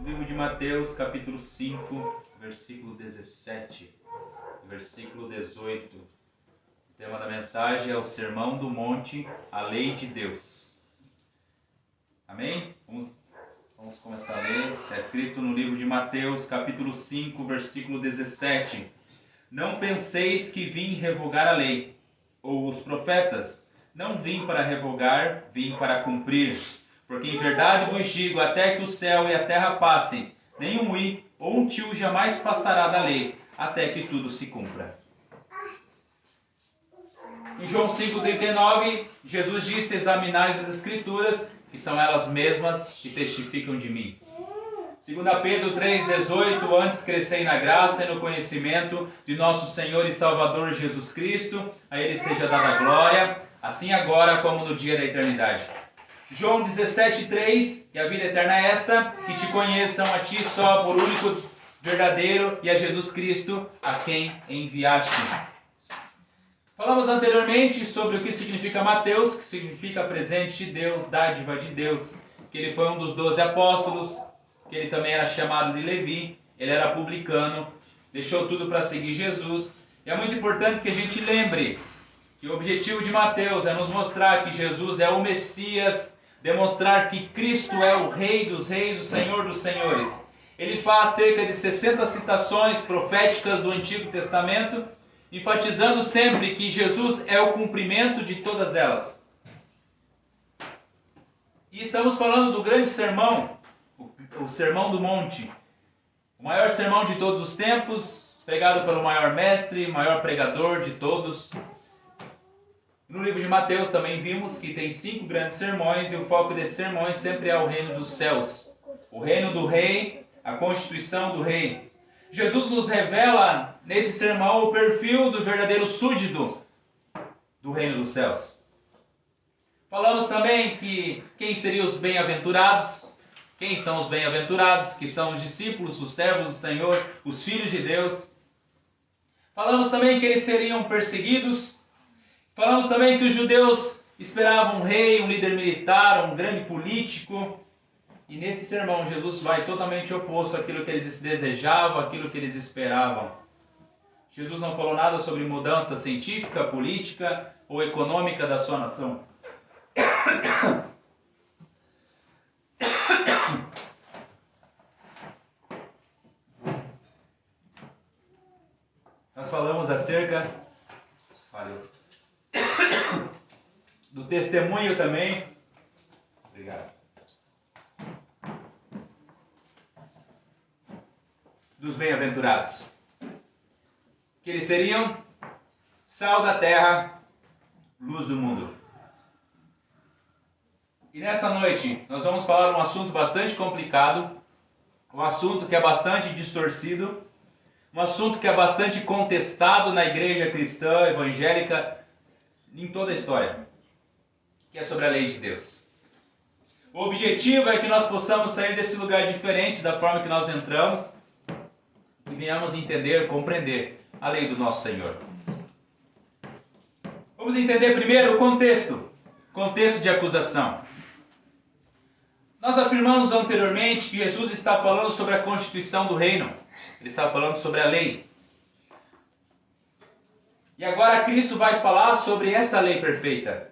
Livro de Mateus, capítulo 5, versículo 17 e versículo 18. O tema da mensagem é o Sermão do Monte, a Lei de Deus. Amém? Vamos começar a ler. Está escrito no livro de Mateus, capítulo 5, versículo 17. Não penseis que vim revogar a lei, ou os profetas. Não vim para revogar, vim para cumprir. Porque em verdade vos digo, até que o céu e a terra passem, nem um i ou um tio jamais passará da lei, até que tudo se cumpra. Em João 5,39, Jesus disse, examinai as Escrituras, que são elas mesmas que testificam de mim. 2 Pedro 3,18, antes crescei na graça e no conhecimento de nosso Senhor e Salvador Jesus Cristo, a Ele seja dada a glória, assim agora como no dia da eternidade. João 17,3, e a vida eterna é esta, que te conheçam a ti só por único verdadeiro e a Jesus Cristo, a quem enviaste. Falamos anteriormente sobre o que significa Mateus, que significa presente de Deus, dádiva de Deus, que ele foi um dos 12 apóstolos, que ele também era chamado de Levi, ele era publicano, deixou tudo para seguir Jesus. E é muito importante que a gente lembre que o objetivo de Mateus é nos mostrar que Jesus é o Messias, demonstrar que Cristo é o Rei dos Reis, o Senhor dos Senhores. Ele faz cerca de 60 citações proféticas do Antigo Testamento, enfatizando sempre que Jesus é o cumprimento de todas elas. E estamos falando do grande sermão, o Sermão do Monte, o maior sermão de todos os tempos, pregado pelo maior mestre, maior pregador de todos. No livro de Mateus também vimos que tem 5 grandes sermões e o foco desses sermões sempre é o reino dos céus. O reino do rei, a constituição do rei. Jesus nos revela nesse sermão o perfil do verdadeiro súdito do reino dos céus. Falamos também que quem seriam os bem-aventurados, quem são os bem-aventurados, que são os discípulos, os servos do Senhor, os filhos de Deus. Falamos também que eles seriam perseguidos. Falamos também que os judeus esperavam um rei, um líder militar, um grande político. E nesse sermão Jesus vai totalmente oposto àquilo que eles desejavam, àquilo que eles esperavam. Jesus não falou nada sobre mudança científica, política ou econômica da sua nação. Nós falamos acerca do testemunho também. Obrigado. Dos bem-aventurados. Que eles seriam sal da terra, luz do mundo. E nessa noite nós vamos falar um assunto bastante complicado, um assunto que é bastante distorcido, um assunto que é bastante contestado na igreja cristã, evangélica, em toda a história, que é sobre a lei de Deus. O objetivo é que nós possamos sair desse lugar diferente da forma que nós entramos e venhamos entender, compreender a lei do nosso Senhor. Vamos entender primeiro o contexto de acusação. Nós afirmamos anteriormente que Jesus está falando sobre a constituição do reino. Ele está falando sobre a lei. E agora Cristo vai falar sobre essa lei perfeita.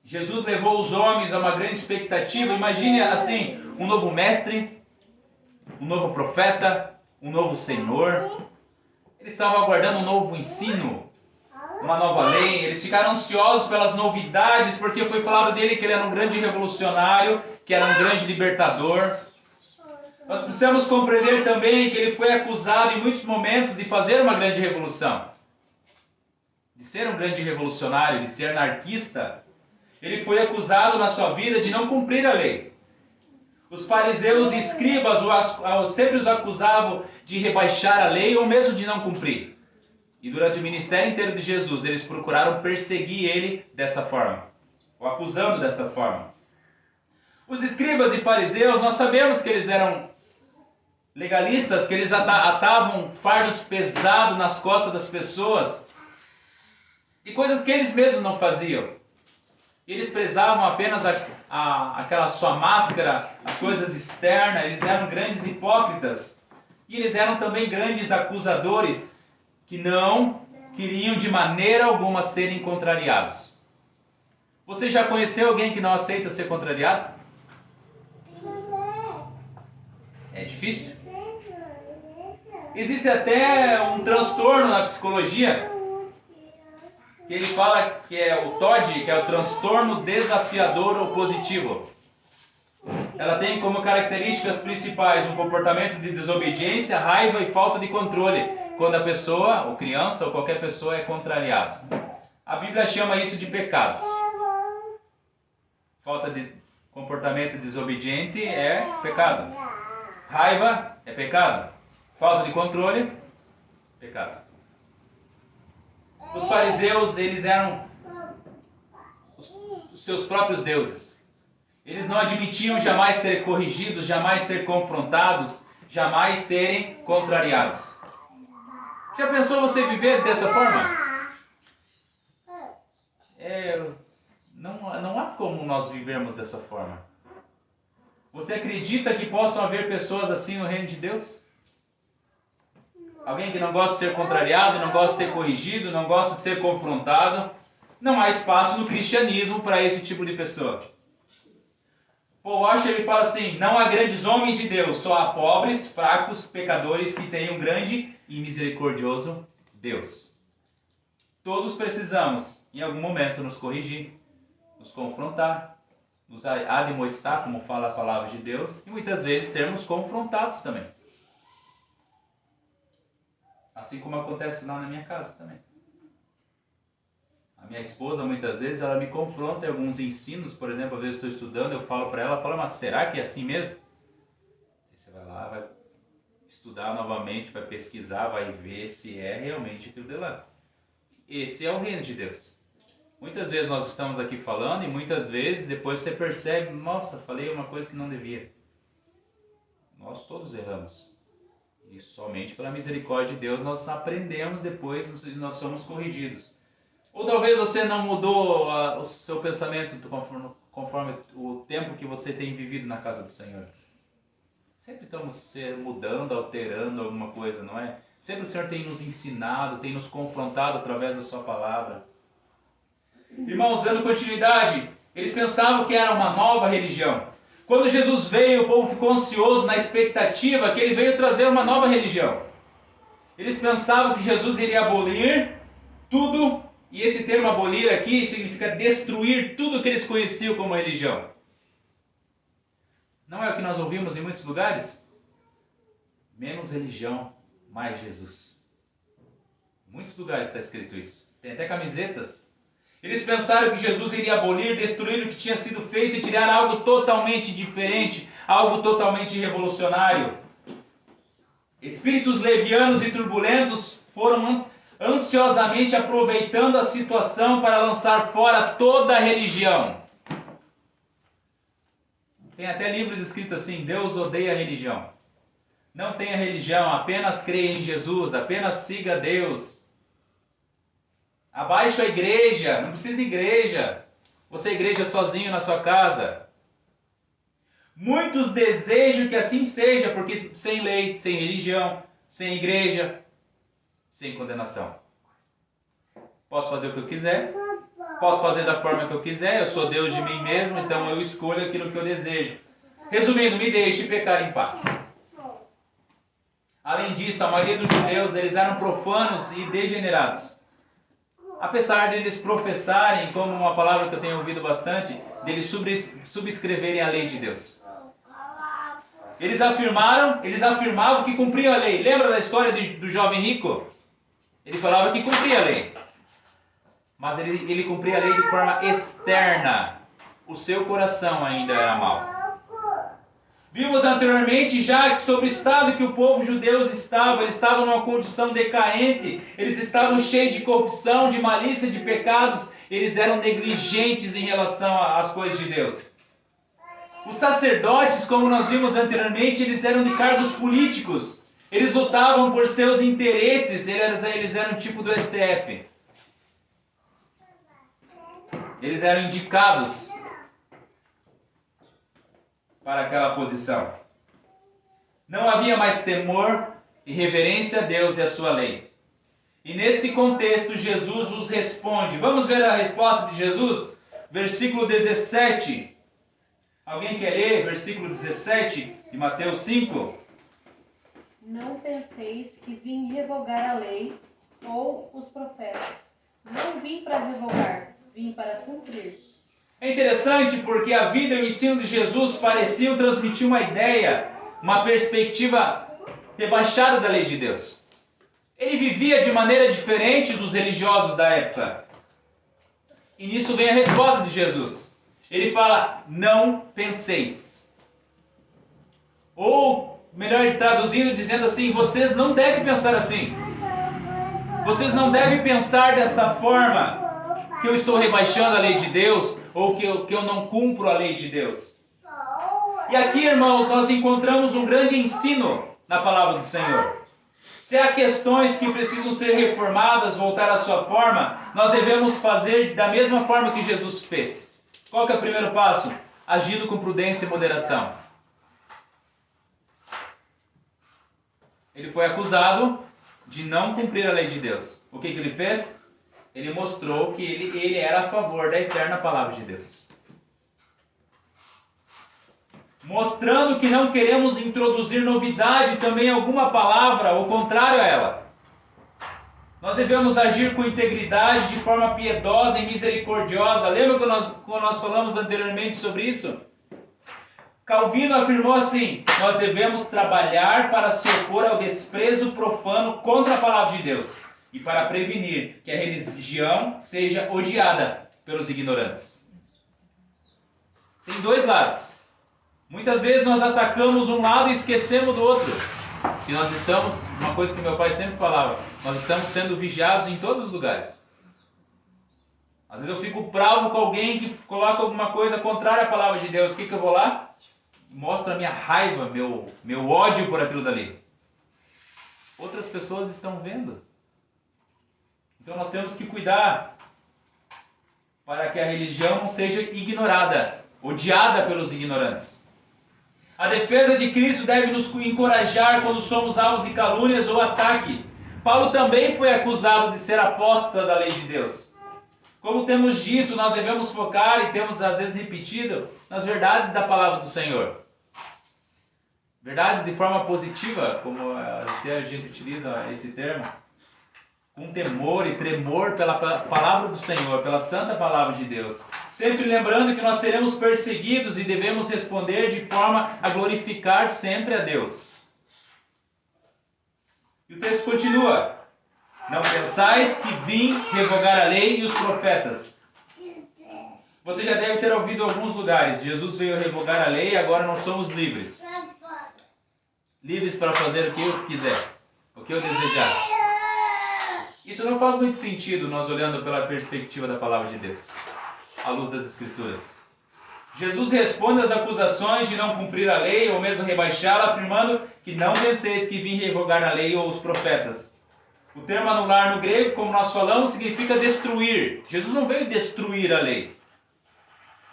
Jesus levou os homens a uma grande expectativa. Imagine assim, um novo mestre, um novo profeta, um novo Senhor. Eles estavam aguardando um novo ensino, uma nova lei. Eles ficaram ansiosos pelas novidades, porque foi falado dele que ele era um grande revolucionário, que era um grande libertador. Nós precisamos compreender também que ele foi acusado em muitos momentos de fazer uma grande revolução, de ser um grande revolucionário, de ser anarquista. Ele foi acusado na sua vida de não cumprir a lei. Os fariseus e escribas sempre os acusavam de rebaixar a lei ou mesmo de não cumprir. E durante o ministério inteiro de Jesus, eles procuraram perseguir ele dessa forma, o acusando dessa forma. Os escribas e fariseus, nós sabemos que eles eram legalistas, que eles atavam fardos pesados nas costas das pessoas. de coisas que eles mesmos não faziam. Eles prezavam apenas aquela sua máscara, as coisas externas, eles eram grandes hipócritas. E eles eram também grandes acusadores, que não queriam de maneira alguma serem contrariados. Você já conheceu alguém que não aceita ser contrariado? É difícil. Existe até um transtorno na psicologia, que ele fala que é o TOD, que é o transtorno desafiador opositivo. Ela tem como características principais um comportamento de desobediência, raiva e falta de controle, quando a pessoa, ou criança, ou qualquer pessoa é contrariado. A Bíblia chama isso de pecados. Falta de comportamento desobediente é pecado. Raiva é pecado. Falta de controle, pecado. Os fariseus, eles eram os seus próprios deuses. Eles não admitiam jamais ser corrigidos, jamais ser confrontados, jamais serem contrariados. Já pensou você viver dessa forma? Não há como nós vivermos dessa forma. Você acredita que possam haver pessoas assim no reino de Deus? Alguém que não gosta de ser contrariado, não gosta de ser corrigido, não gosta de ser confrontado. Não há espaço no cristianismo para esse tipo de pessoa. Paul Washer, ele fala assim: não há grandes homens de Deus, só há pobres, fracos, pecadores que têm um grande e misericordioso Deus. Todos precisamos, em algum momento, nos corrigir, nos confrontar, nos admoestar, como fala a palavra de Deus, e muitas vezes sermos confrontados também. Assim como acontece lá na minha casa também. A minha esposa, muitas vezes, ela me confronta em alguns ensinos. Por exemplo, às vezes eu estou estudando, eu falo para ela, mas será que é assim mesmo? Aí você vai lá, vai estudar novamente, vai pesquisar, vai ver se é realmente aquilo de lá. Esse é o reino de Deus. Muitas vezes nós estamos aqui falando e muitas vezes depois você percebe, nossa, falei uma coisa que não devia. Nós todos erramos. E somente pela misericórdia de Deus nós aprendemos depois e nós somos corrigidos. Ou talvez você não mudou o seu pensamento conforme o tempo que você tem vivido na casa do Senhor. Sempre estamos mudando, alterando alguma coisa, não é? Sempre o Senhor tem nos ensinado, tem nos confrontado através da sua palavra. Irmãos, dando continuidade, eles pensavam que era uma nova religião. Quando Jesus veio, o povo ficou ansioso na expectativa que ele veio trazer uma nova religião. Eles pensavam que Jesus iria abolir tudo, e esse termo abolir aqui significa destruir tudo que eles conheciam como religião. Não é o que nós ouvimos em muitos lugares? Menos religião, mais Jesus. Em muitos lugares está escrito isso. Tem até camisetas. Eles pensaram que Jesus iria abolir, destruir o que tinha sido feito e criar algo totalmente diferente, algo totalmente revolucionário. Espíritos levianos e turbulentos foram ansiosamente aproveitando a situação para lançar fora toda a religião. Tem até livros escritos assim: Deus odeia a religião. Não tenha religião, apenas creia em Jesus, apenas siga Deus. Abaixo a igreja, não precisa de igreja. Você é igreja sozinho na sua casa. Muitos desejam que assim seja, porque sem lei, sem religião, sem igreja, sem condenação. Posso fazer o que eu quiser, posso fazer da forma que eu quiser, eu sou Deus de mim mesmo, então eu escolho aquilo que eu desejo. Resumindo, me deixe pecar em paz. Além disso, a maioria dos judeus, eles eram profanos e degenerados. Apesar de eles professarem, como uma palavra que eu tenho ouvido bastante, deles subscreverem a lei de Deus. Eles afirmavam que cumpriam a lei. Lembra da história do jovem rico? Ele falava que cumpria a lei. Mas ele cumpria a lei de forma externa. O seu coração ainda era mau. Vimos anteriormente já sobre o estado que o povo judeu estava. Eles estavam numa condição decaente. Eles estavam cheios de corrupção, de malícia, de pecados. Eles eram negligentes em relação às coisas de Deus. Os sacerdotes, como nós vimos anteriormente, eles eram de cargos políticos. Eles lutavam por seus interesses. Eles eram tipo do STF. Eles eram indicados para aquela posição. Não havia mais temor e reverência a Deus e a sua lei. E nesse contexto, Jesus os responde. Vamos ver a resposta de Jesus? Versículo 17. Alguém quer ler versículo 17 de Mateus 5? Não penseis que vim revogar a lei ou os profetas. Não vim para revogar, vim para cumprir. É interessante porque a vida e o ensino de Jesus pareciam transmitir uma ideia, uma perspectiva rebaixada da lei de Deus. Ele vivia de maneira diferente dos religiosos da época. E nisso vem a resposta de Jesus. Ele fala, não penseis. Ou, melhor traduzindo, dizendo assim, vocês não devem pensar assim. Vocês não devem pensar dessa forma, que eu estou rebaixando a lei de Deus, ou que eu não cumpro a lei de Deus. E aqui, irmãos, nós encontramos um grande ensino na palavra do Senhor. Se há questões que precisam ser reformadas, voltar à sua forma, nós devemos fazer da mesma forma que Jesus fez. Qual que é o primeiro passo? Agindo com prudência e moderação. Ele foi acusado de não cumprir a lei de Deus. O que ele fez? Ele mostrou que ele era a favor da eterna palavra de Deus. Mostrando que não queremos introduzir novidade também em alguma palavra, ou contrário a ela. Nós devemos agir com integridade, de forma piedosa e misericordiosa. Lembra quando nós falamos anteriormente sobre isso? Calvino afirmou assim, nós devemos trabalhar para se opor ao desprezo profano contra a palavra de Deus e para prevenir que a religião seja odiada pelos ignorantes. Tem dois lados. Muitas vezes nós atacamos um lado e esquecemos do outro. Que nós estamos, uma coisa que meu pai sempre falava, nós estamos sendo vigiados em todos os lugares. Às vezes eu fico bravo com alguém que coloca alguma coisa contrária à palavra de Deus. O que eu vou lá? Mostra a minha raiva, meu ódio por aquilo dali. Outras pessoas estão vendo. Então nós temos que cuidar para que a religião não seja ignorada, odiada pelos ignorantes. A defesa de Cristo deve nos encorajar quando somos alvos de calúnias ou ataque. Paulo também foi acusado de ser apóstata da lei de Deus. Como temos dito, nós devemos focar e temos às vezes repetido nas verdades da palavra do Senhor. Verdades de forma positiva, como até a gente utiliza esse termo, com temor e tremor pela palavra do Senhor, pela santa palavra de Deus. Sempre lembrando que nós seremos perseguidos e devemos responder de forma a glorificar sempre a Deus. E o texto continua. Não pensais que vim revogar a lei e os profetas. Você já deve ter ouvido em alguns lugares. Jesus veio revogar a lei e agora nós somos livres. Livres para fazer o que eu quiser, o que eu desejar. Isso não faz muito sentido nós olhando pela perspectiva da palavra de Deus, à luz das Escrituras. Jesus responde às acusações de não cumprir a lei ou mesmo rebaixá-la, afirmando que não penseis que vim revogar a lei ou os profetas. O termo anular no grego, como nós falamos, significa destruir. Jesus não veio destruir a lei.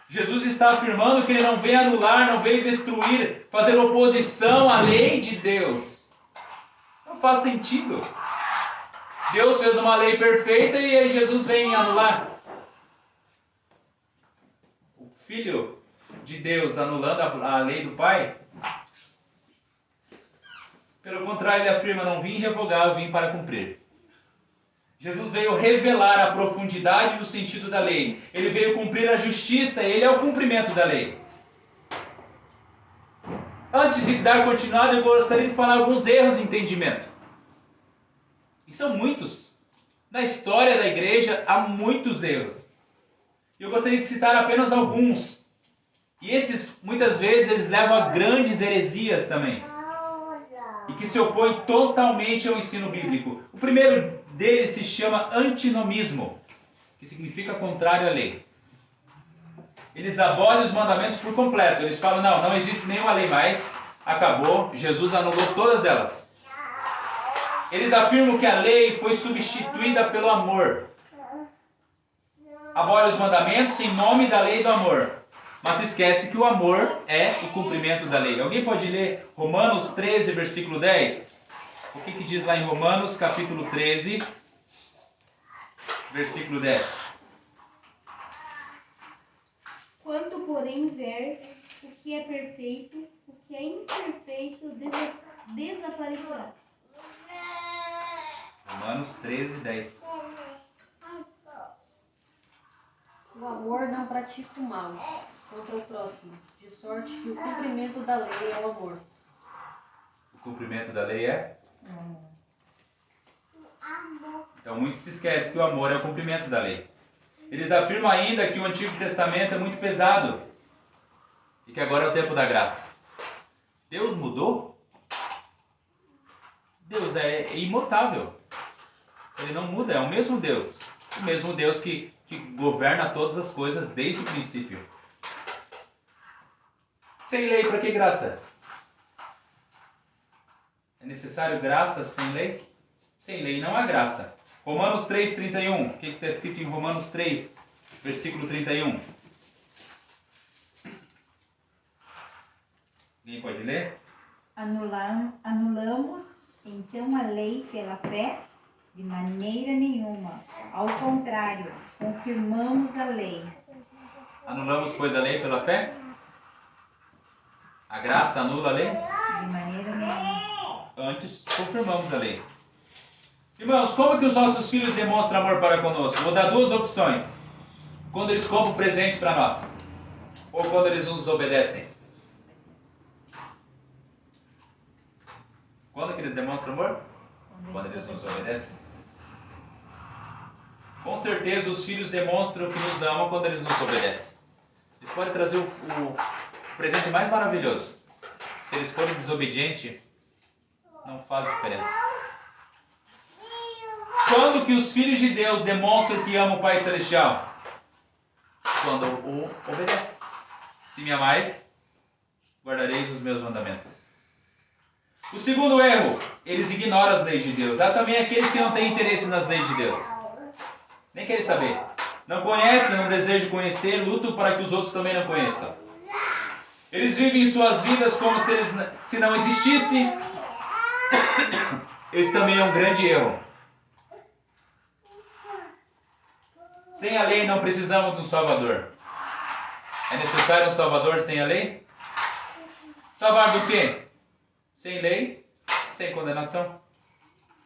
Jesus está afirmando que ele não veio anular, não veio destruir, fazer oposição à lei de Deus. Não faz sentido. Deus fez uma lei perfeita e aí Jesus vem anular. O Filho de Deus anulando a lei do Pai? Pelo contrário, ele afirma, não vim revogar, eu vim para cumprir. Jesus veio revelar a profundidade do sentido da lei. Ele veio cumprir a justiça e ele é o cumprimento da lei. Antes de dar continuidade, eu gostaria de falar alguns erros de entendimento. E são muitos. Na história da igreja há muitos erros. Eu gostaria de citar apenas alguns. E esses, muitas vezes, eles levam a grandes heresias também. E que se opõem totalmente ao ensino bíblico. O primeiro deles se chama antinomismo, que significa contrário à lei. Eles abolem os mandamentos por completo. Eles falam, não existe nenhuma lei mais, acabou, Jesus anulou todas elas. Eles afirmam que a lei foi substituída pelo amor. abole os mandamentos em nome da lei do amor. Mas se esquece que o amor é o cumprimento da lei. Alguém pode ler Romanos 13, versículo 10? O que diz lá em Romanos, capítulo 13, versículo 10? Quando, porém, ver o que é perfeito, o que é imperfeito desaparecerá. Romanos 13, 10. O amor não pratica o mal contra o próximo, de sorte que o cumprimento da lei é o amor. O cumprimento da lei é? Então muitos se esquecem que o amor é o cumprimento da lei. Eles afirmam ainda que o Antigo Testamento é muito pesado e que agora é o tempo da graça. Deus mudou? Deus é imutável. Ele não muda, é o mesmo Deus. O mesmo Deus que governa todas as coisas desde o princípio. Sem lei, para que graça? É necessário graça sem lei? Sem lei não há graça. Romanos 3, 31. O que está escrito em Romanos 3, versículo 31? Alguém pode ler? Anulamos então a lei pela fé? De maneira nenhuma. Ao contrário, confirmamos a lei. Anulamos, pois, a lei pela fé? A graça anula a lei? De maneira nenhuma. Antes, confirmamos a lei. Irmãos, como que os nossos filhos demonstram amor para conosco? Vou dar duas opções. Quando eles compram presente para nós. Ou quando eles nos obedecem. Quando que eles demonstram amor? Quando eles nos obedecem. Com certeza os filhos demonstram que nos amam quando eles nos obedecem. Eles podem trazer o presente mais maravilhoso. Se eles forem desobedientes, não faz diferença. Quando que os filhos de Deus demonstram que amam o Pai Celestial? Quando o obedecem. Se me amais, guardareis os meus mandamentos. O segundo erro, eles ignoram as leis de Deus. Há também aqueles que não têm interesse nas leis de Deus. Nem querem saber. Não conhecem, não desejam conhecer, lutam para que os outros também não conheçam. Eles vivem suas vidas como se não existisse. Esse também é um grande erro. Sem a lei não precisamos de um Salvador. É necessário um Salvador sem a lei? Salvar do quê? Sem lei, sem condenação.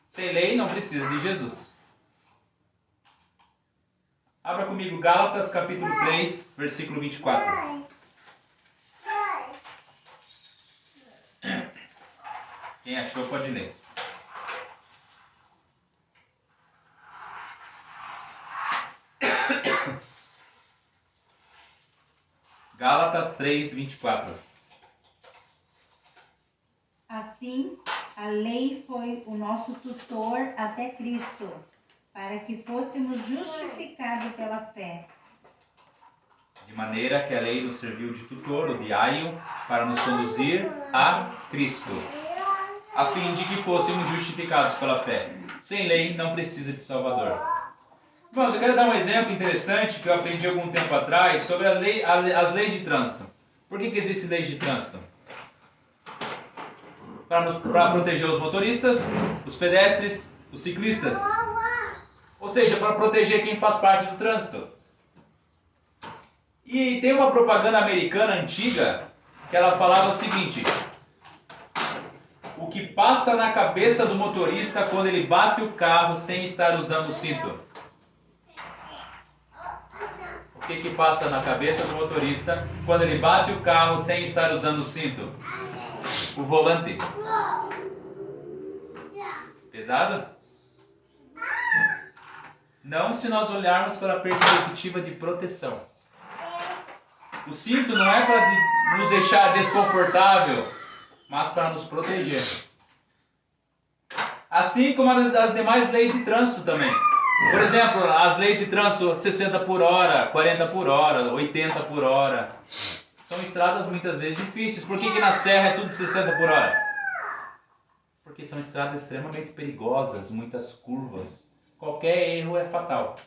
Sem lei não precisa de Jesus. Abra comigo Gálatas capítulo 3, versículo 24. Quem achou pode ler. Gálatas 3, 24. Assim, a lei foi o nosso tutor até Cristo, para que fôssemos justificados pela fé. De maneira que a lei nos serviu de tutor, ou de aio, para nos conduzir a Cristo, a fim de que fôssemos justificados pela fé. Sem lei não precisa de Salvador. Irmãos, eu quero dar um exemplo interessante que eu aprendi algum tempo atrás sobre as leis de trânsito. Por que existe leis de trânsito? Para proteger os motoristas, os pedestres, os ciclistas. Ou seja, para proteger quem faz parte do trânsito. E tem uma propaganda americana antiga que ela falava o seguinte: o que passa na cabeça do motorista quando ele bate o carro sem estar usando o cinto? O que passa na cabeça do motorista quando ele bate o carro sem estar usando o cinto? O volante. Pesado? Não se nós olharmos pela perspectiva de proteção. O cinto não é para nos deixar desconfortável, mas para nos proteger. Assim como as demais leis de trânsito também. Por exemplo, as leis de trânsito 60 por hora, 40 por hora, 80 por hora. São estradas muitas vezes difíceis. Por que na serra é tudo 60 por hora? Porque são estradas extremamente perigosas, muitas curvas. Qualquer erro é fatal.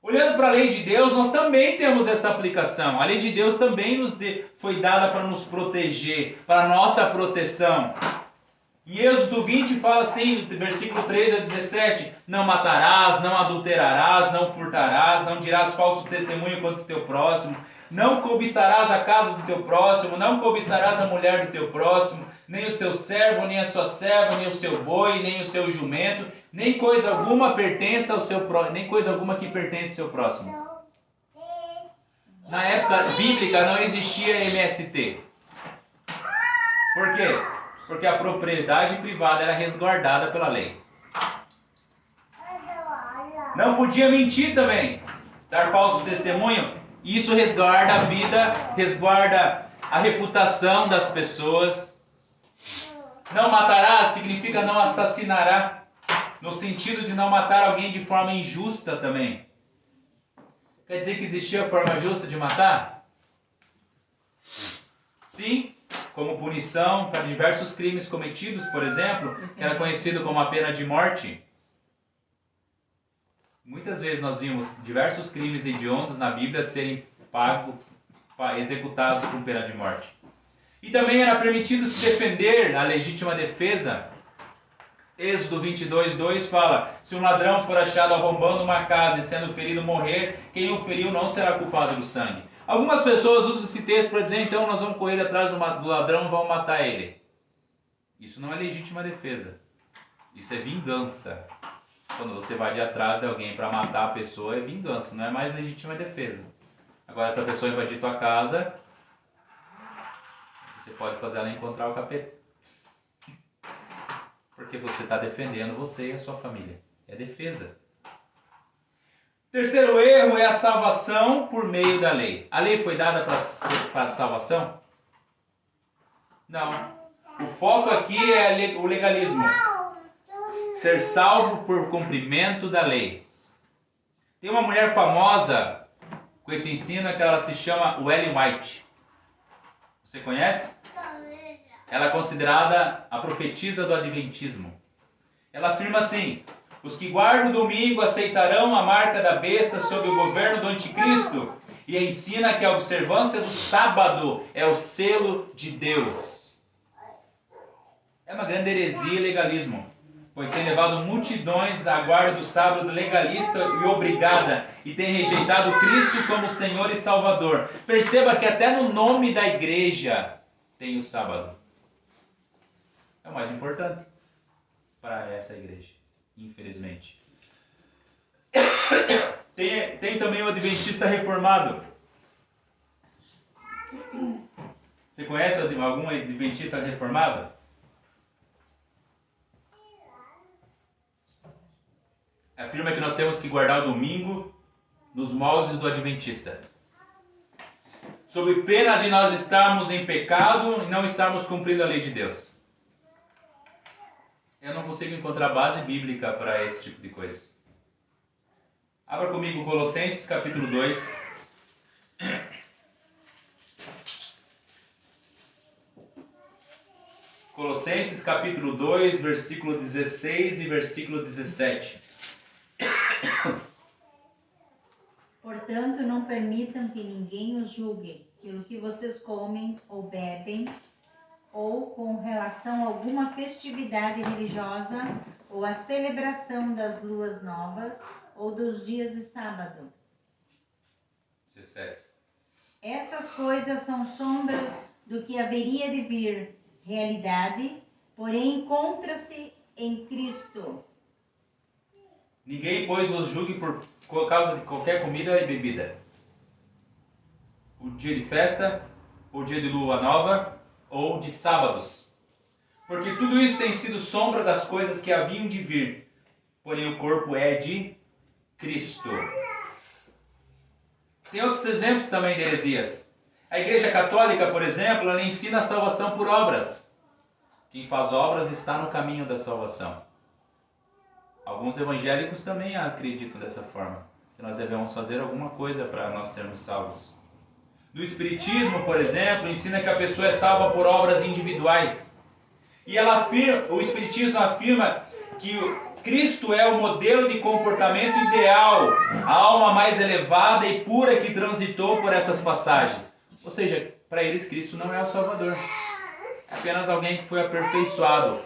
Olhando para a lei de Deus, nós também temos essa aplicação. A lei de Deus também foi dada para nos proteger, para a nossa proteção. Em Êxodo 20 fala assim, versículo 13 a 17, não matarás, não adulterarás, não furtarás, não dirás falso testemunho contra o teu próximo, não cobiçarás a casa do teu próximo, não cobiçarás a mulher do teu próximo, nem o seu servo, nem a sua serva, nem o seu boi, nem o seu jumento, nem coisa alguma pertence ao seu próximo, nem coisa alguma que pertence ao seu próximo. Na época bíblica não existia MST. Por quê? Porque a propriedade privada era resguardada pela lei. Não podia mentir também, dar falso testemunho. Isso resguarda a vida, resguarda a reputação das pessoas. Não matará significa não assassinará, no sentido de não matar alguém de forma injusta também. Quer dizer que existia forma justa de matar? Sim. Como punição para diversos crimes cometidos, por exemplo, que era conhecido como a pena de morte. Muitas vezes nós vimos diversos crimes hediondos na Bíblia serem executados com pena de morte. E também era permitido se defender, a legítima defesa. Êxodo 22:2 fala, se um ladrão for achado arrombando uma casa e sendo ferido morrer, quem o feriu não será culpado do sangue. Algumas pessoas usam esse texto para dizer, então nós vamos correr atrás do ladrão e vamos matar ele. Isso não é legítima defesa. Isso é vingança. Quando você vai de atrás de alguém para matar a pessoa, é vingança, não é mais legítima defesa. Agora, se a pessoa invadir tua casa, você pode fazer ela encontrar o capeta. Porque você está defendendo você e a sua família. É defesa. Terceiro erro é a salvação por meio da lei. A lei foi dada para a salvação? Não. O foco aqui é o legalismo. Ser salvo por cumprimento da lei. Tem uma mulher famosa com esse ensino que ela se chama Ellen White. Você conhece? Ela é considerada a profetisa do adventismo. Ela afirma assim, os que guardam o domingo aceitarão a marca da besta sob o governo do anticristo e ensina que a observância do sábado é o selo de Deus. É uma grande heresia e legalismo, pois tem levado multidões à guarda do sábado legalista e obrigada e tem rejeitado Cristo como Senhor e Salvador. Perceba que até no nome da igreja tem o sábado. É o mais importante para essa igreja, infelizmente. Tem também o adventista reformado. Você conhece algum adventista reformado? Afirma que nós temos que guardar o domingo nos moldes do adventista. Sob pena de nós estarmos em pecado e não estarmos cumprindo a lei de Deus. Eu não consigo encontrar base bíblica para esse tipo de coisa. Abra comigo Colossenses capítulo 2. Colossenses capítulo 2, versículo 16 e versículo 17. Portanto, não permitam que ninguém os julgue pelo que vocês comem ou bebem, ou com relação a alguma festividade religiosa, ou a celebração das luas novas, ou dos dias de sábado. 17. Essas coisas são sombras do que haveria de vir, realidade, porém encontra-se em Cristo. Ninguém, pois, vos julgue por causa de qualquer comida e bebida. O dia de festa, o dia de lua nova, ou de sábados. Porque tudo isso tem sido sombra das coisas que haviam de vir. Porém o corpo é de Cristo. Tem outros exemplos também de heresias. A Igreja Católica, por exemplo, ela ensina a salvação por obras. Quem faz obras está no caminho da salvação. Alguns evangélicos também acreditam dessa forma, que nós devemos fazer alguma coisa para nós sermos salvos. No Espiritismo, por exemplo, ensina que a pessoa é salva por obras individuais. E o Espiritismo afirma que Cristo é o modelo de comportamento ideal, a alma mais elevada e pura que transitou por essas passagens. Ou seja, para eles Cristo não é o Salvador. É apenas alguém que foi aperfeiçoado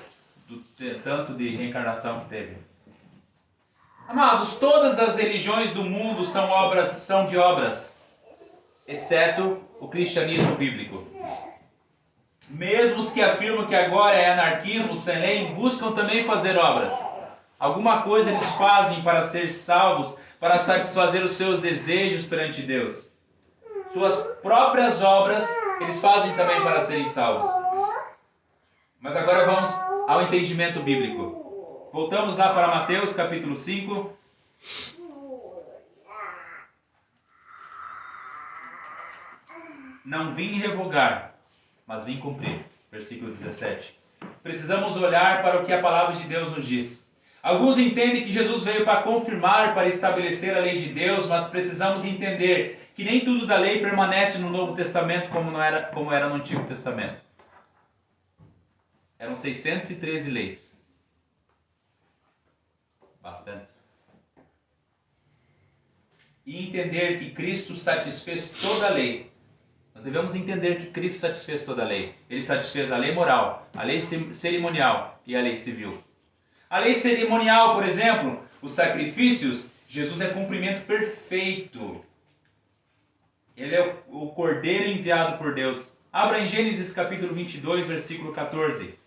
do tanto de reencarnação que teve. Amados, todas as religiões do mundo são de obras, exceto o cristianismo bíblico. Mesmo os que afirmam que agora é anarquismo sem lei, buscam também fazer obras. Alguma coisa eles fazem para ser salvos, para satisfazer os seus desejos perante Deus. Suas próprias obras eles fazem também para serem salvos. Mas agora vamos ao entendimento bíblico. Voltamos lá para Mateus capítulo 5. Não vim revogar, mas vim cumprir. Versículo 17. Precisamos olhar para o que a palavra de Deus nos diz. Alguns entendem que Jesus veio para confirmar, para estabelecer a lei de Deus, mas precisamos entender que nem tudo da lei permanece no Novo Testamento como era no Antigo Testamento. Eram 613 leis. Bastante. E entender que Cristo satisfez toda a lei. Nós devemos entender que Cristo satisfez toda a lei. Ele satisfez a lei moral, a lei cerimonial e a lei civil. A lei cerimonial, por exemplo, os sacrifícios, Jesus é cumprimento perfeito. Ele é o cordeiro enviado por Deus. Abra em Gênesis capítulo 22, versículo 14.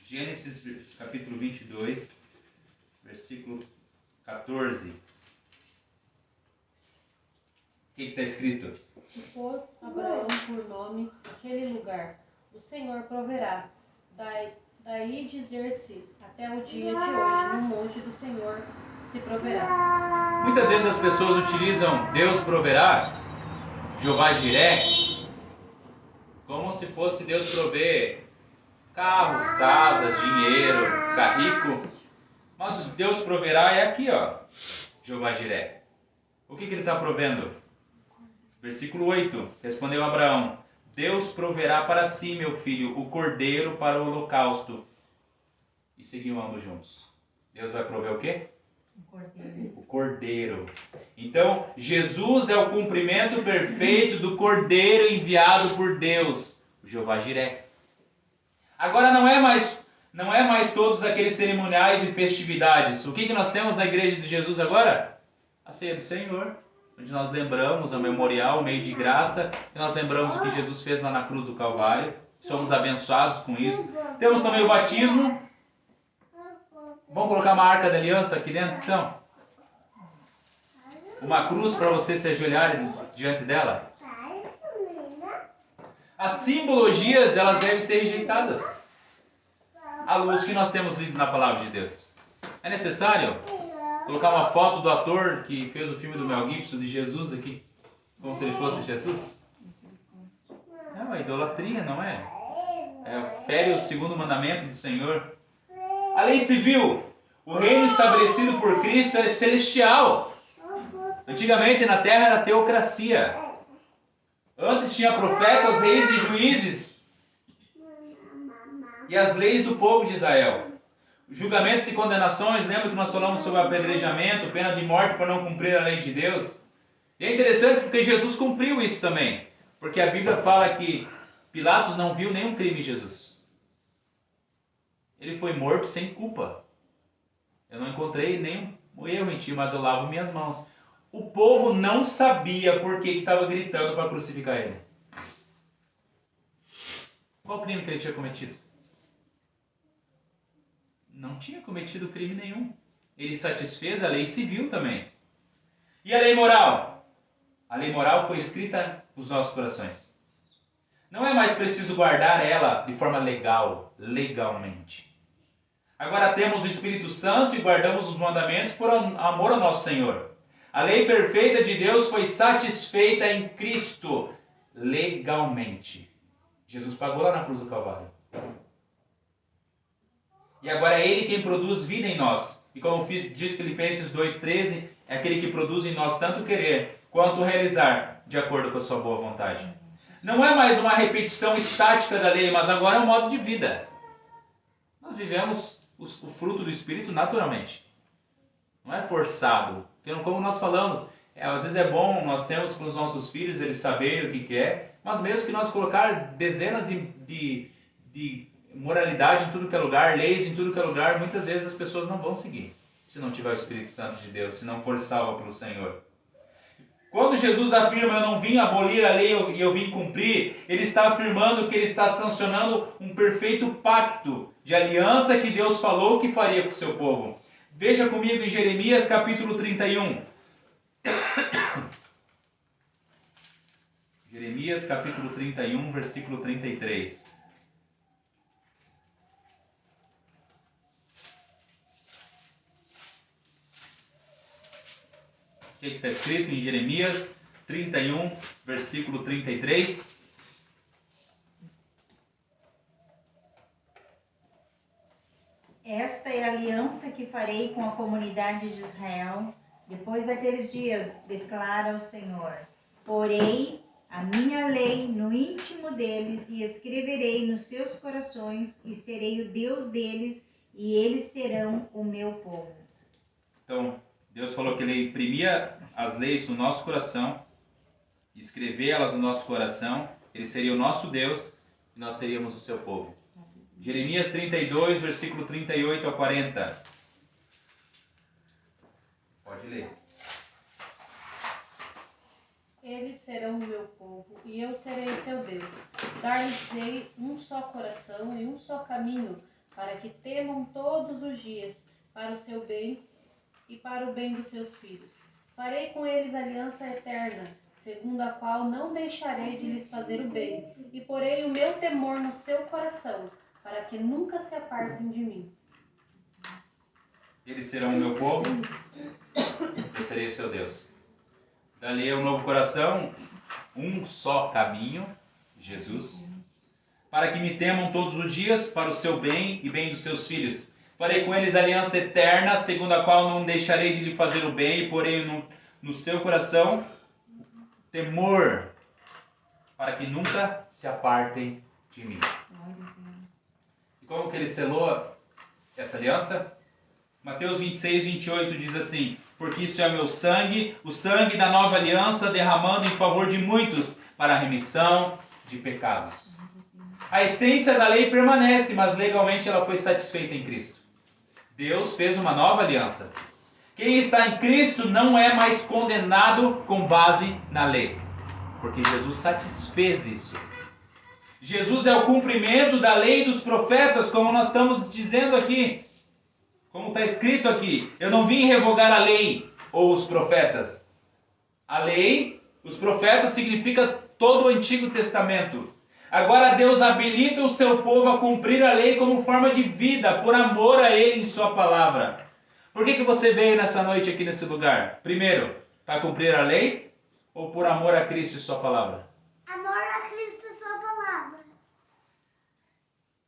Gênesis capítulo 22, versículo 14. O que está escrito? E pôs Abraão por nome aquele lugar: o Senhor proverá. Daí dizer-se até o dia de hoje, no monte do Senhor se proverá. Muitas vezes as pessoas utilizam Deus proverá, Jeová Jiré, como se fosse Deus prover carros, casas, dinheiro, ficar rico. Mas o Deus proverá é aqui, ó, Jeová Jiré. O que ele está provendo? Versículo 8, respondeu Abraão: Deus proverá para si, meu filho, o cordeiro para o holocausto. E seguiam ambos juntos. Deus vai prover o quê? O cordeiro. Então, Jesus é o cumprimento perfeito do cordeiro enviado por Deus, o Jeová Jiré. Agora não é mais todos aqueles cerimoniais e festividades. O que nós temos na igreja de Jesus agora? A ceia do Senhor, onde nós lembramos, o memorial, o meio de graça, e nós lembramos o que Jesus fez lá na cruz do Calvário. Somos abençoados com isso. Temos também o batismo. Vamos colocar uma arca da aliança aqui dentro, então? Uma cruz para você se ajoelhar diante dela. As simbologias, elas devem ser rejeitadas à luz que nós temos lido na palavra de Deus. É necessário colocar uma foto do ator que fez o filme do Mel Gibson de Jesus aqui, como se ele fosse Jesus? Não, é idolatria, não é? Fere o segundo mandamento do Senhor. A lei civil, o reino estabelecido por Cristo é celestial. Antigamente na terra era teocracia. Antes tinha profetas, reis e juízes. E as leis do povo de Israel. Julgamentos e condenações, lembra que nós falamos sobre apedrejamento, pena de morte por não cumprir a lei de Deus? E é interessante porque Jesus cumpriu isso também. Porque a Bíblia fala que Pilatos não viu nenhum crime em Jesus. Ele foi morto sem culpa. Eu não encontrei nenhum erro em ti, mas eu lavo minhas mãos. O povo não sabia por que estava gritando para crucificar ele. Qual crime que ele tinha cometido? Não tinha cometido crime nenhum. Ele satisfez a lei civil também. E a lei moral? A lei moral foi escrita nos nossos corações. Não é mais preciso guardar ela de forma legalmente. Agora temos o Espírito Santo e guardamos os mandamentos por amor ao nosso Senhor. A lei perfeita de Deus foi satisfeita em Cristo legalmente. Jesus pagou lá na cruz do Calvário. E agora é Ele quem produz vida em nós. E como diz Filipenses 2,13, é aquele que produz em nós tanto querer quanto realizar, de acordo com a sua boa vontade. Não é mais uma repetição estática da lei, mas agora é um modo de vida. Nós vivemos o fruto do Espírito naturalmente. Não é forçado. Porque como nós falamos, às vezes é bom nós temos com os nossos filhos eles saberem o que é, mas mesmo que nós colocar dezenas de moralidade em tudo que é lugar, leis em tudo que é lugar, muitas vezes as pessoas não vão seguir, se não tiver o Espírito Santo de Deus, se não for salvo pelo Senhor. Quando Jesus afirma, eu não vim abolir a lei e eu vim cumprir, ele está afirmando que ele está sancionando um perfeito pacto de aliança que Deus falou que faria com o seu povo. Veja comigo em Jeremias capítulo 31. Jeremias capítulo 31, versículo 33. O que está escrito em Jeremias 31, versículo 33? Esta é a aliança que farei com a comunidade de Israel depois daqueles dias, declara o Senhor. Porei a minha lei no íntimo deles e escreverei nos seus corações e serei o Deus deles e eles serão o meu povo. Então, Deus falou que ele imprimia as leis no nosso coração, escrevia elas no nosso coração, ele seria o nosso Deus e nós seríamos o seu povo. Jeremias 32, versículo 38 a 40. Pode ler. Eles serão o meu povo, e eu serei o seu Deus. Dar-lhes-ei um só coração e um só caminho, para que temam todos os dias, para o seu bem e para o bem dos seus filhos. Farei com eles aliança eterna, segundo a qual não deixarei de lhes fazer o bem, e porei o meu temor no seu coração, para que nunca se apartem de mim. Eles serão o meu povo, eu serei o seu Deus. Dali é um novo coração, um só caminho, Jesus, para que me temam todos os dias, para o seu bem e bem dos seus filhos. Farei com eles aliança eterna, segundo a qual não deixarei de lhe fazer o bem, e porei no seu coração temor, para que nunca se apartem de mim. E como que ele selou essa aliança? Mateus 26, 28 diz assim: porque isso é o meu sangue, o sangue da nova aliança, derramando em favor de muitos, para a remissão de pecados. A essência da lei permanece, mas legalmente ela foi satisfeita em Cristo. Deus fez uma nova aliança. Quem está em Cristo não é mais condenado com base na lei, porque Jesus satisfez isso. Jesus é o cumprimento da lei dos profetas, como nós estamos dizendo aqui. Como está escrito aqui, eu não vim revogar a lei ou os profetas. A lei, os profetas, significa todo o Antigo Testamento. Agora Deus habilita o seu povo a cumprir a lei como forma de vida, por amor a Ele em sua palavra. Por que você veio nessa noite aqui nesse lugar? Primeiro, para cumprir a lei ou por amor a Cristo e sua palavra? Amor a Cristo e sua palavra.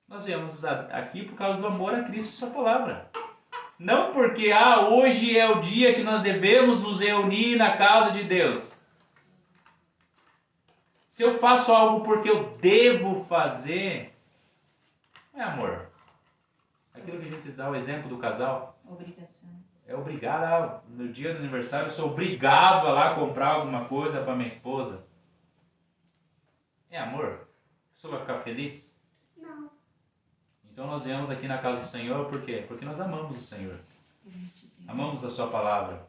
Nós viemos aqui por causa do amor a Cristo e sua palavra. Não porque hoje é o dia que nós devemos nos reunir na casa de Deus. Se eu faço algo porque eu devo fazer, não é amor. Aquilo que a gente dá o exemplo do casal. Obrigação. É obrigado, no dia do aniversário eu sou obrigado a lá comprar alguma coisa para minha esposa. É amor? A pessoa vai ficar feliz? Não. Então nós viemos aqui na casa do Senhor, por quê? Porque nós amamos o Senhor. Amamos a sua palavra.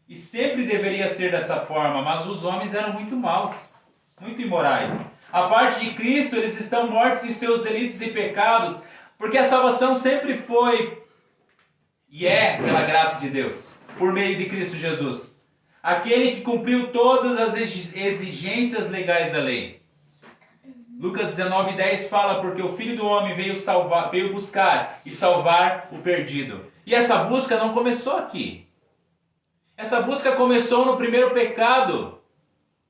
E sempre deveria ser dessa forma, mas os homens eram muito maus, muito imorais. A parte de Cristo, eles estão mortos em seus delitos e pecados, porque a salvação sempre foi e é pela graça de Deus, por meio de Cristo Jesus. Aquele que cumpriu todas as exigências legais da lei. Lucas 19:10 fala, porque o Filho do Homem veio buscar e salvar o perdido. E essa busca não começou aqui. Essa busca começou no primeiro pecado.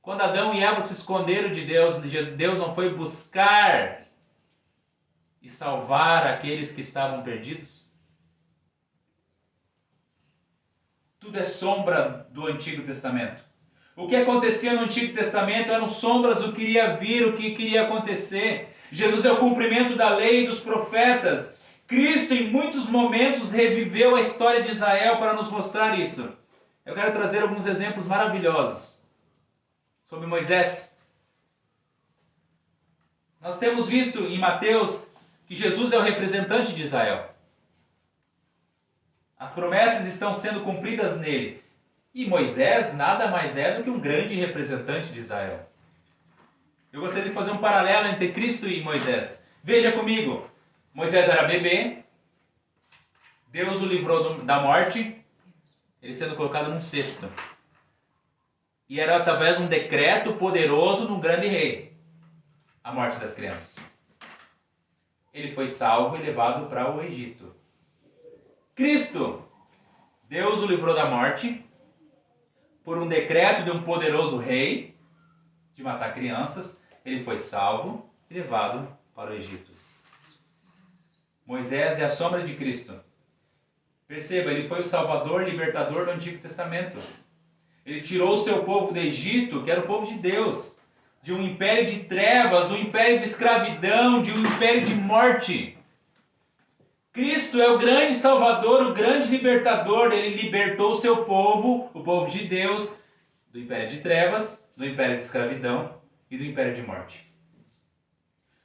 Quando Adão e Eva se esconderam de Deus, Deus não foi buscar e salvar aqueles que estavam perdidos? Tudo é sombra do Antigo Testamento. O que acontecia no Antigo Testamento eram sombras do que iria vir, o que queria acontecer. Jesus é o cumprimento da lei e dos profetas. Cristo, em muitos momentos, reviveu a história de Israel para nos mostrar isso. Eu quero trazer alguns exemplos maravilhosos sobre Moisés. Nós temos visto em Mateus que Jesus é o representante de Israel. As promessas estão sendo cumpridas nele. E Moisés nada mais é do que um grande representante de Israel. Eu gostaria de fazer um paralelo entre Cristo e Moisés. Veja comigo, Moisés era bebê, Deus o livrou da morte, ele sendo colocado num cesto. E era através de um decreto poderoso de um grande rei, a morte das crianças. Ele foi salvo e levado para o Egito. Cristo, Deus o livrou da morte, por um decreto de um poderoso rei, de matar crianças, ele foi salvo e levado para o Egito. Moisés é a sombra de Cristo. Perceba, ele foi o salvador, libertador do Antigo Testamento. Ele tirou o seu povo do Egito, que era o povo de Deus, de um império de trevas, de um império de escravidão, de um império de morte. Cristo é o grande salvador, o grande libertador. Ele libertou o seu povo, o povo de Deus, do império de trevas, do império de escravidão e do império de morte.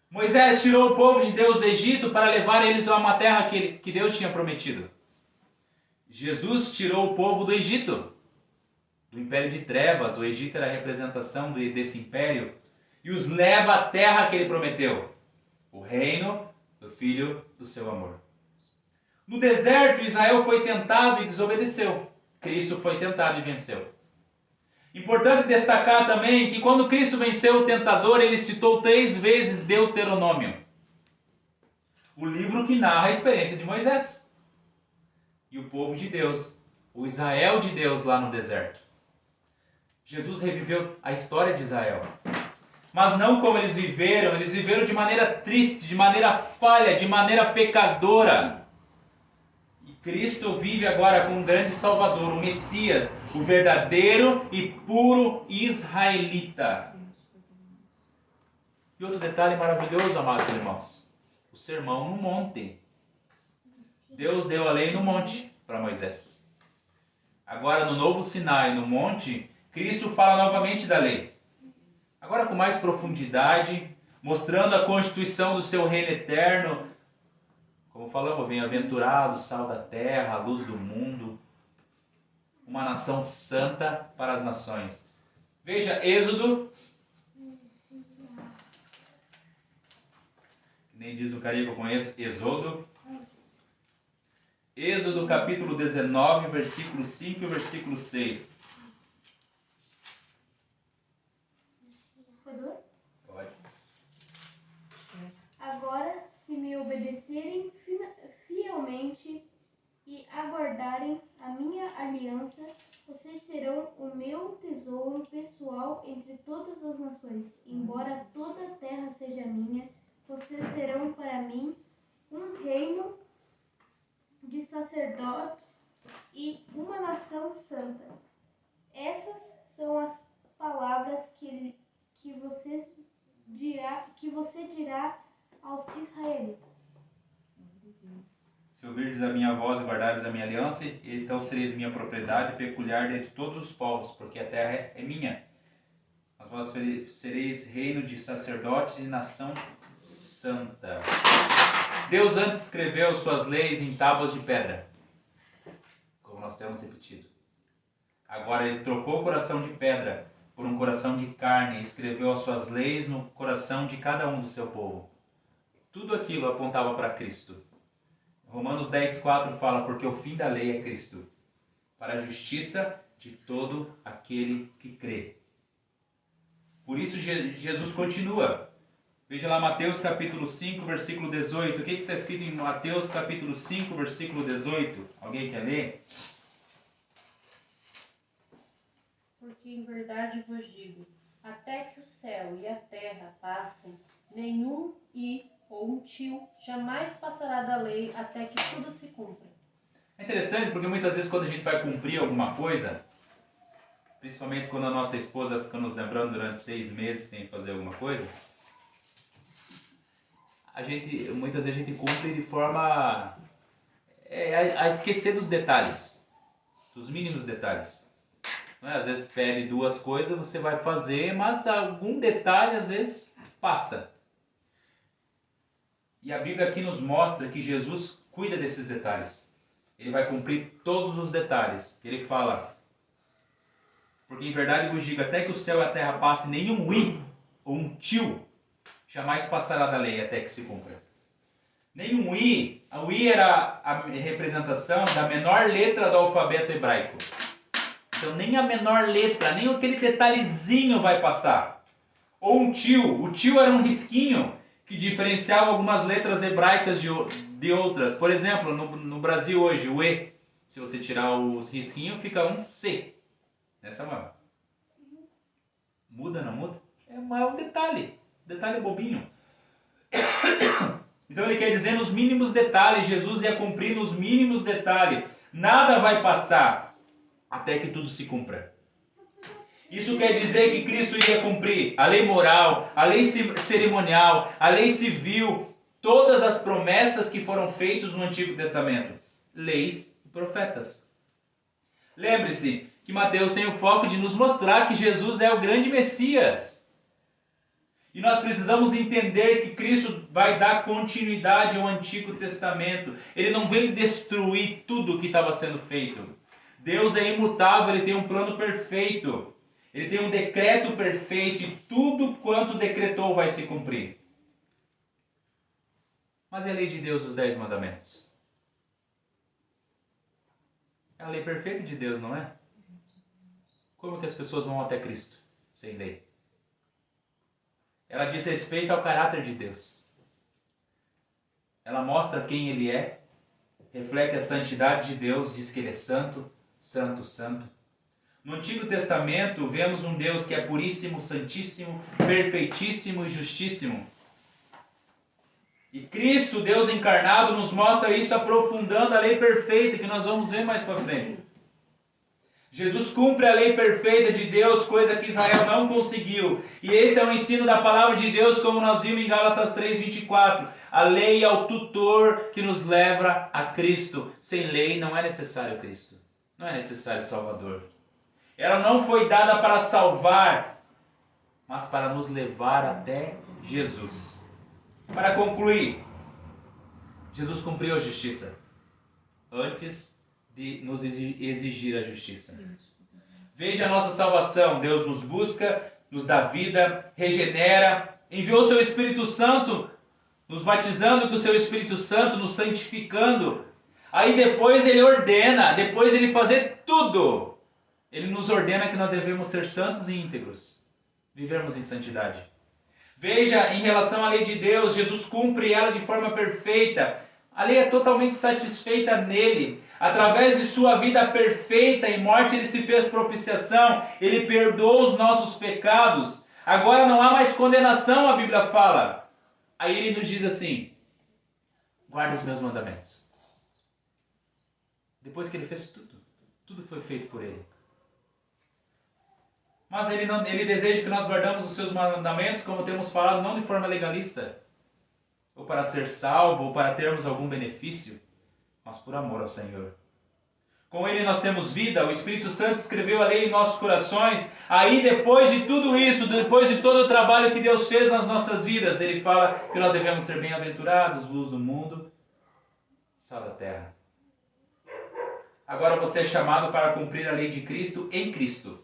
Moisés tirou o povo de Deus do Egito para levar eles a uma terra que Deus tinha prometido. Jesus tirou o povo do Egito, do império de trevas. O Egito era a representação desse império, e os leva à terra que ele prometeu, o reino do Filho do seu amor. No deserto, Israel foi tentado e desobedeceu. Cristo foi tentado e venceu. Importante destacar também que quando Cristo venceu o tentador, ele citou 3 vezes Deuteronômio, o livro que narra a experiência de Moisés e o povo de Deus, o Israel de Deus lá no deserto. Jesus reviveu a história de Israel, mas não como eles viveram de maneira triste, de maneira falha, de maneira pecadora. Cristo vive agora como um grande Salvador, o Messias, o verdadeiro e puro israelita. E outro detalhe maravilhoso, amados irmãos, o sermão no monte. Deus deu a lei no monte para Moisés. Agora no novo Sinai, no monte, Cristo fala novamente da lei. Agora com mais profundidade, mostrando a constituição do seu reino eterno. Como falamos, bem-aventurado, sal da terra, a luz do mundo, uma nação santa para as nações. Veja, Êxodo, nem diz o carinho que eu conheço, Êxodo capítulo 19, versículo 5 e versículo 6. Pode. Agora, se me obedecerem fielmente e aguardarem a minha aliança, vocês serão o meu tesouro pessoal entre todas as nações. Embora toda a terra seja minha, vocês serão para mim um reino de sacerdotes e uma nação santa. Essas são as palavras que você dirá aos israelitas. Se ouvirdes a minha voz e guardardes a minha aliança, então sereis minha propriedade peculiar dentre todos os povos, porque a terra é minha. Mas vós sereis reino de sacerdotes e nação santa. Deus antes escreveu suas leis em tábuas de pedra, como nós temos repetido. Agora ele trocou o coração de pedra por um coração de carne e escreveu as suas leis no coração de cada um do seu povo. Tudo aquilo apontava para Cristo. Romanos 10,4 fala, porque o fim da lei é Cristo, para a justiça de todo aquele que crê. Por isso Jesus continua. Veja lá Mateus capítulo 5, versículo 18. O que está escrito em Mateus capítulo 5, versículo 18? Alguém quer ler? Porque em verdade vos digo, até que o céu e a terra passem, nenhum i ou um tio jamais passará da lei até que tudo se cumpra. É interessante porque muitas vezes quando a gente vai cumprir alguma coisa, principalmente quando a nossa esposa fica nos lembrando durante 6 meses que tem que fazer alguma coisa, muitas vezes a gente cumpre de forma a esquecer dos detalhes, dos mínimos detalhes. Não é? Às vezes pede 2 coisas, você vai fazer, mas algum detalhe às vezes passa. E a Bíblia aqui nos mostra que Jesus cuida desses detalhes. Ele vai cumprir todos os detalhes. Ele fala: porque em verdade vos digo, até que o céu e a terra passem, nenhum i ou um tio jamais passará da lei até que se cumpra. Nenhum i. O i era a representação da menor letra do alfabeto hebraico. Então nem a menor letra, nem aquele detalhezinho vai passar. Ou um tio. O tio era um risquinho que diferenciava algumas letras hebraicas de outras. Por exemplo, no Brasil hoje, o E, se você tirar os risquinhos, fica um C. Nessa mão. Muda, não muda? É um detalhe bobinho. Então ele quer dizer nos mínimos detalhes, Jesus ia cumprir nos mínimos detalhes. Nada vai passar até que tudo se cumpra. Isso quer dizer que Cristo iria cumprir a lei moral, a lei cerimonial, a lei civil, todas as promessas que foram feitas no Antigo Testamento. Leis e profetas. Lembre-se que Mateus tem o foco de nos mostrar que Jesus é o grande Messias. E nós precisamos entender que Cristo vai dar continuidade ao Antigo Testamento. Ele não veio destruir tudo o que estava sendo feito. Deus é imutável, Ele tem um plano perfeito. Ele tem um decreto perfeito e tudo quanto decretou vai se cumprir. Mas é a lei de Deus, os 10 mandamentos. É a lei perfeita de Deus, não é? Como que as pessoas vão até Cristo sem lei? Ela diz respeito ao caráter de Deus. Ela mostra quem Ele é, reflete a santidade de Deus, diz que Ele é santo, santo, santo. No Antigo Testamento, vemos um Deus que é puríssimo, santíssimo, perfeitíssimo e justíssimo. E Cristo, Deus encarnado, nos mostra isso aprofundando a lei perfeita, que nós vamos ver mais para frente. Jesus cumpre a lei perfeita de Deus, coisa que Israel não conseguiu. E esse é o ensino da palavra de Deus, como nós vimos em Gálatas 3:24. A lei é o tutor que nos leva a Cristo. Sem lei não é necessário Cristo. Não é necessário Salvador. Ela não foi dada para salvar, mas para nos levar até Jesus. Para concluir, Jesus cumpriu a justiça antes de nos exigir a justiça. Veja a nossa salvação. Deus nos busca, nos dá vida, regenera, enviou seu Espírito Santo, nos batizando com o seu Espírito Santo, nos santificando. Aí depois Ele ordena, depois de Ele fazer tudo, Ele nos ordena que nós devemos ser santos e íntegros, vivermos em santidade. Veja, em relação à lei de Deus, Jesus cumpre ela de forma perfeita. A lei é totalmente satisfeita nele. Através de sua vida perfeita em morte, Ele se fez propiciação. Ele perdoou os nossos pecados. Agora não há mais condenação, a Bíblia fala. Aí Ele nos diz assim: guarda os meus mandamentos. Depois que Ele fez tudo, tudo foi feito por Ele. Mas Ele deseja que nós guardamos os seus mandamentos, como temos falado, não de forma legalista, ou para ser salvo, ou para termos algum benefício, mas por amor ao Senhor. Com Ele nós temos vida, o Espírito Santo escreveu a lei em nossos corações. Aí depois de tudo isso, depois de todo o trabalho que Deus fez nas nossas vidas, Ele fala que nós devemos ser bem-aventurados, luz do mundo, sal da terra. Agora você é chamado para cumprir a lei de Cristo em Cristo.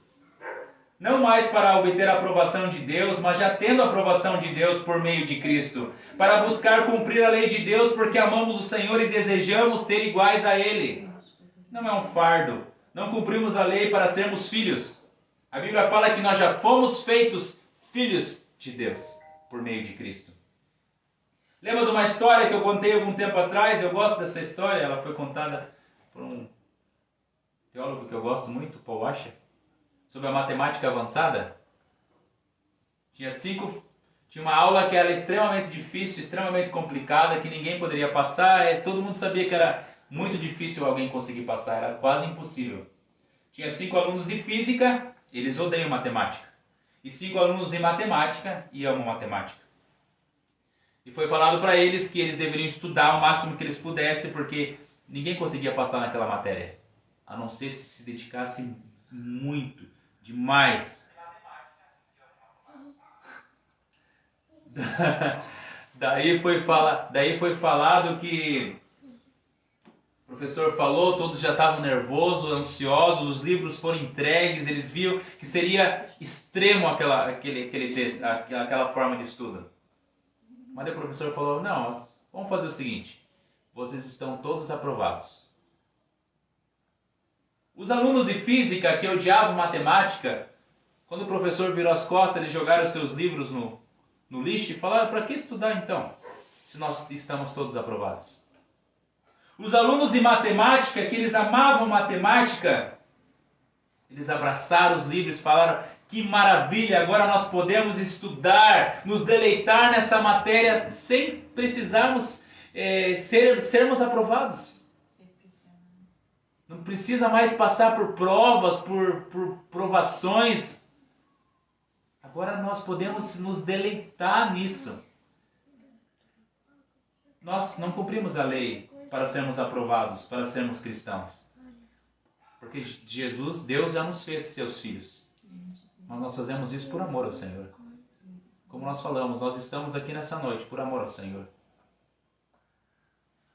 Não mais para obter a aprovação de Deus, mas já tendo a aprovação de Deus por meio de Cristo. Para buscar cumprir a lei de Deus porque amamos o Senhor e desejamos ser iguais a Ele. Não é um fardo. Não cumprimos a lei para sermos filhos. A Bíblia fala que nós já fomos feitos filhos de Deus por meio de Cristo. Lembra de uma história que eu contei algum tempo atrás? Eu gosto dessa história. Ela foi contada por um teólogo que eu gosto muito, Paul Washer, sobre a matemática avançada. Tinha uma aula que era extremamente difícil, extremamente complicada, que ninguém poderia passar. Todo mundo sabia que era muito difícil alguém conseguir passar, era quase impossível. Tinha 5 alunos de física eles odeiam matemática. E 5 alunos em matemática e amam matemática. E foi falado para eles que eles deveriam estudar o máximo que eles pudessem, porque ninguém conseguia passar naquela matéria, a não ser se dedicassem muito, demais. Daí foi falado que o professor falou, todos já estavam nervosos, ansiosos, os livros foram entregues, eles viam que seria extremo aquele texto, aquela forma de estudo. Mas o professor falou, não, vamos fazer o seguinte, vocês estão todos aprovados. Os alunos de física que odiavam matemática, quando o professor virou as costas, eles jogaram seus livros no lixo e falaram, para que estudar então, se nós estamos todos aprovados? Os alunos de matemática, que eles amavam matemática, eles abraçaram os livros e falaram, que maravilha, agora nós podemos estudar, nos deleitar nessa matéria sem precisarmos sermos aprovados. Não precisa mais passar por provas, por provações. Agora nós podemos nos deleitar nisso. Nós não cumprimos a lei para sermos aprovados, para sermos cristãos. Porque Jesus, Deus já nos fez seus filhos. Mas nós fazemos isso por amor ao Senhor. Como nós falamos, nós estamos aqui nessa noite por amor ao Senhor.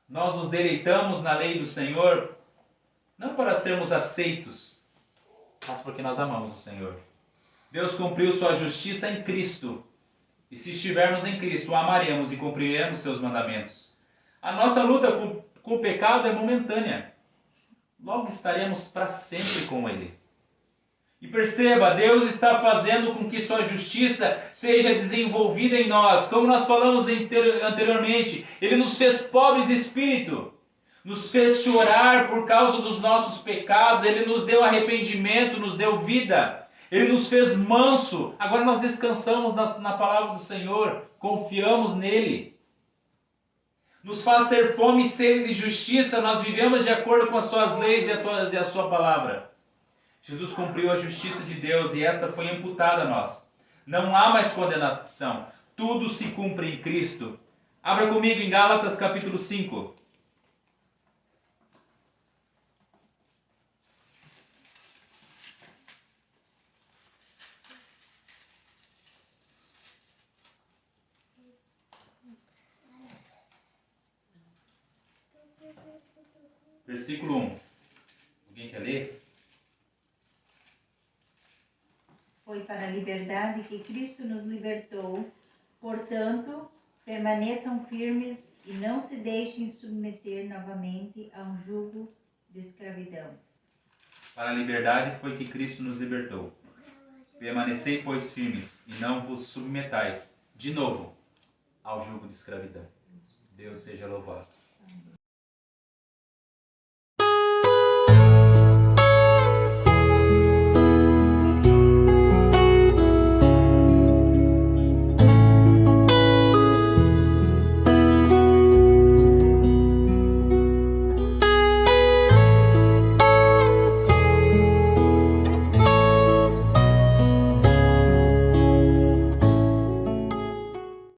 Nós nos deleitamos na lei do Senhor, não para sermos aceitos, mas porque nós amamos o Senhor. Deus cumpriu sua justiça em Cristo. E se estivermos em Cristo, o amaremos e cumpriremos seus mandamentos. A nossa luta com o pecado é momentânea. Logo estaremos para sempre com Ele. E perceba, Deus está fazendo com que sua justiça seja desenvolvida em nós. Como nós falamos anteriormente, Ele nos fez pobres de espírito. Nos fez chorar por causa dos nossos pecados. Ele nos deu arrependimento, nos deu vida. Ele nos fez manso. Agora nós descansamos na palavra do Senhor. Confiamos nele. Nos faz ter fome e sede de justiça. Nós vivemos de acordo com as suas leis e a sua palavra. Jesus cumpriu a justiça de Deus e esta foi imputada a nós. Não há mais condenação. Tudo se cumpre em Cristo. Abra comigo em Gálatas capítulo 5. Versículo 1. Alguém quer ler? Foi para a liberdade que Cristo nos libertou. Portanto, permaneçam firmes e não se deixem submeter novamente a um jugo de escravidão. Para a liberdade foi que Cristo nos libertou. Permanecei, pois, firmes e não vos submetais de novo ao jugo de escravidão. Deus seja louvado.